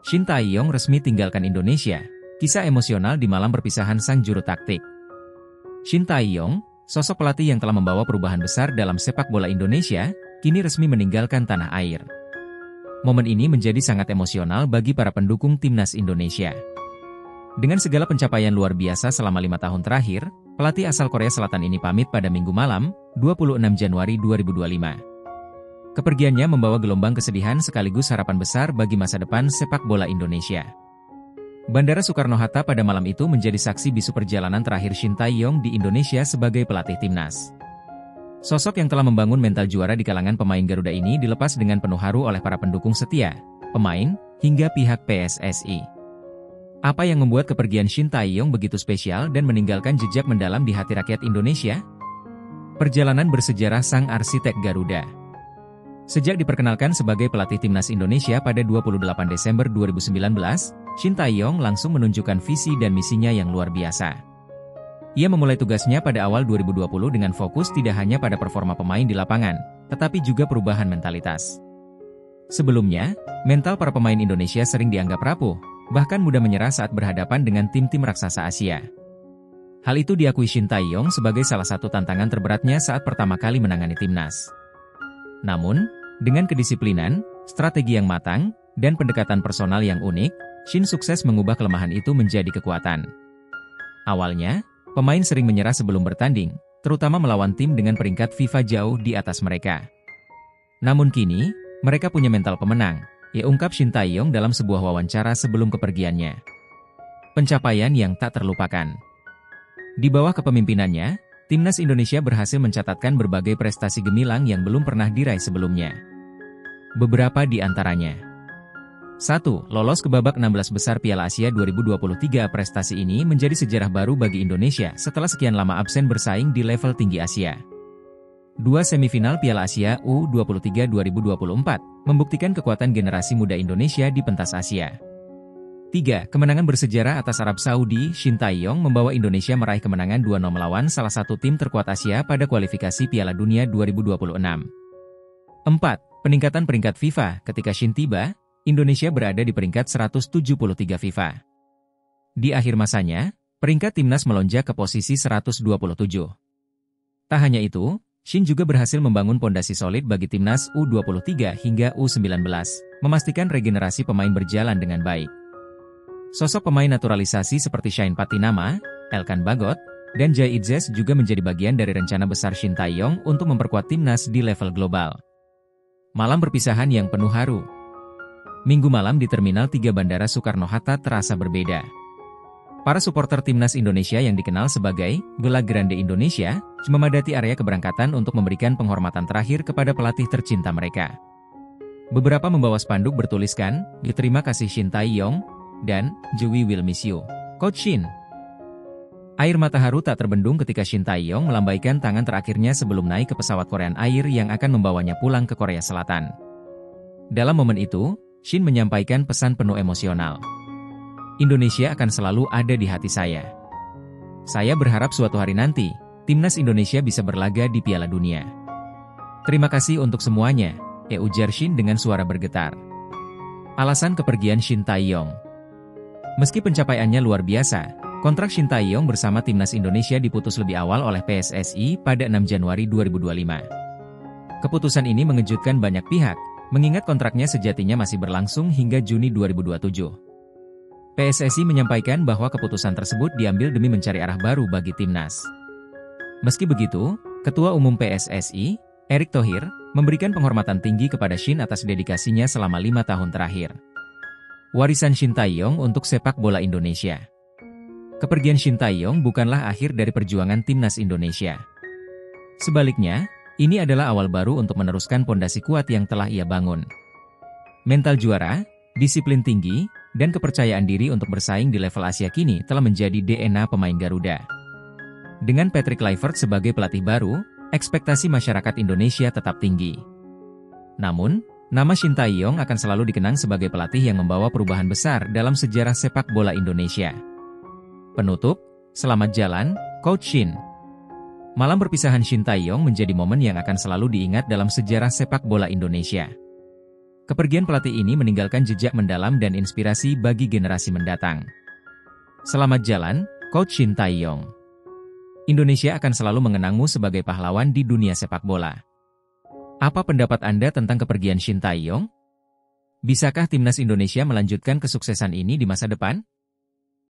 Shin Tae-yong resmi tinggalkan Indonesia. Kisah emosional di malam perpisahan sang juru taktik. Shin Tae-yong, sosok pelatih yang telah membawa perubahan besar dalam sepak bola Indonesia, kini resmi meninggalkan tanah air. Momen ini menjadi sangat emosional bagi para pendukung timnas Indonesia. Dengan segala pencapaian luar biasa selama 5 tahun terakhir, pelatih asal Korea Selatan ini pamit pada Minggu malam, 26 Januari 2025. Kepergiannya membawa gelombang kesedihan sekaligus harapan besar bagi masa depan sepak bola Indonesia. Bandara Soekarno-Hatta pada malam itu menjadi saksi bisu perjalanan terakhir Shin Tae-yong di Indonesia sebagai pelatih timnas. Sosok yang telah membangun mental juara di kalangan pemain Garuda ini dilepas dengan penuh haru oleh para pendukung setia, pemain, hingga pihak PSSI. Apa yang membuat kepergian Shin Tae-yong begitu spesial dan meninggalkan jejak mendalam di hati rakyat Indonesia? Perjalanan bersejarah sang arsitek Garuda. Sejak diperkenalkan sebagai pelatih timnas Indonesia pada 28 Desember 2019, Shin Tae-yong langsung menunjukkan visi dan misinya yang luar biasa. Ia memulai tugasnya pada awal 2020 dengan fokus tidak hanya pada performa pemain di lapangan, tetapi juga perubahan mentalitas. Sebelumnya, mental para pemain Indonesia sering dianggap rapuh, bahkan mudah menyerah saat berhadapan dengan tim-tim raksasa Asia. Hal itu diakui Shin Tae-yong sebagai salah satu tantangan terberatnya saat pertama kali menangani timnas. Namun, dengan kedisiplinan, strategi yang matang, dan pendekatan personal yang unik, Shin sukses mengubah kelemahan itu menjadi kekuatan. Awalnya, pemain sering menyerah sebelum bertanding, terutama melawan tim dengan peringkat FIFA jauh di atas mereka. Namun kini, mereka punya mental pemenang, ungkap Shin Tae-yong dalam sebuah wawancara sebelum kepergiannya. Pencapaian yang tak terlupakan. Di bawah kepemimpinannya, timnas Indonesia berhasil mencatatkan berbagai prestasi gemilang yang belum pernah diraih sebelumnya. Beberapa di antaranya. 1. Lolos ke babak 16 besar Piala Asia 2023. Prestasi ini menjadi sejarah baru bagi Indonesia setelah sekian lama absen bersaing di level tinggi Asia. 2. Semifinal Piala Asia U23 2024, membuktikan kekuatan generasi muda Indonesia di pentas Asia. 3. Kemenangan bersejarah atas Arab Saudi. Shin Tae-yong membawa Indonesia meraih kemenangan 2-0 melawan salah satu tim terkuat Asia pada kualifikasi Piala Dunia 2026. 4. Peningkatan peringkat FIFA. Ketika Shin tiba, Indonesia berada di peringkat 173 FIFA. Di akhir masanya, peringkat timnas melonjak ke posisi 127. Tak hanya itu, Shin juga berhasil membangun pondasi solid bagi timnas U23 hingga U19, memastikan regenerasi pemain berjalan dengan baik. Sosok pemain naturalisasi seperti Shane Patinama, Elkan Bagot, dan Jay Itzes juga menjadi bagian dari rencana besar Shin Tae-yong untuk memperkuat timnas di level global. Malam perpisahan yang penuh haru. Minggu malam di Terminal 3 Bandara Soekarno-Hatta terasa berbeda. Para supporter timnas Indonesia yang dikenal sebagai Gela Grande Indonesia, memadati area keberangkatan untuk memberikan penghormatan terakhir kepada pelatih tercinta mereka. Beberapa membawa spanduk bertuliskan, "Terima kasih Shin Tae-yong," dan "We will miss you, Coach Shin." Air mata haru tak terbendung ketika Shin Tae-yong melambaikan tangan terakhirnya sebelum naik ke pesawat Korean Air yang akan membawanya pulang ke Korea Selatan. Dalam momen itu, Shin menyampaikan pesan penuh emosional. "Indonesia akan selalu ada di hati saya. Saya berharap suatu hari nanti, timnas Indonesia bisa berlaga di Piala Dunia. Terima kasih untuk semuanya," ujar Shin dengan suara bergetar. Alasan kepergian Shin Tae-yong. Meski pencapaiannya luar biasa, kontrak Shin Tae-yong bersama timnas Indonesia diputus lebih awal oleh PSSI pada 6 Januari 2025. Keputusan ini mengejutkan banyak pihak, mengingat kontraknya sejatinya masih berlangsung hingga Juni 2027. PSSI menyampaikan bahwa keputusan tersebut diambil demi mencari arah baru bagi timnas. Meski begitu, Ketua Umum PSSI, Erick Thohir, memberikan penghormatan tinggi kepada Shin atas dedikasinya selama 5 tahun terakhir. Warisan Shin Tae-yong untuk sepak bola Indonesia. Kepergian Shin Tae-yong bukanlah akhir dari perjuangan timnas Indonesia. Sebaliknya, ini adalah awal baru untuk meneruskan pondasi kuat yang telah ia bangun. Mental juara, disiplin tinggi, dan kepercayaan diri untuk bersaing di level Asia kini telah menjadi DNA pemain Garuda. Dengan Patrick Kluivert sebagai pelatih baru, ekspektasi masyarakat Indonesia tetap tinggi. Namun, nama Shin Tae-yong akan selalu dikenang sebagai pelatih yang membawa perubahan besar dalam sejarah sepak bola Indonesia. Penutup, selamat jalan, Coach Shin. Malam perpisahan Shin Tae-yong menjadi momen yang akan selalu diingat dalam sejarah sepak bola Indonesia. Kepergian pelatih ini meninggalkan jejak mendalam dan inspirasi bagi generasi mendatang. Selamat jalan, Coach Shin Tae-yong. Indonesia akan selalu mengenangmu sebagai pahlawan di dunia sepak bola. Apa pendapat Anda tentang kepergian Shin Tae-yong? Bisakah timnas Indonesia melanjutkan kesuksesan ini di masa depan?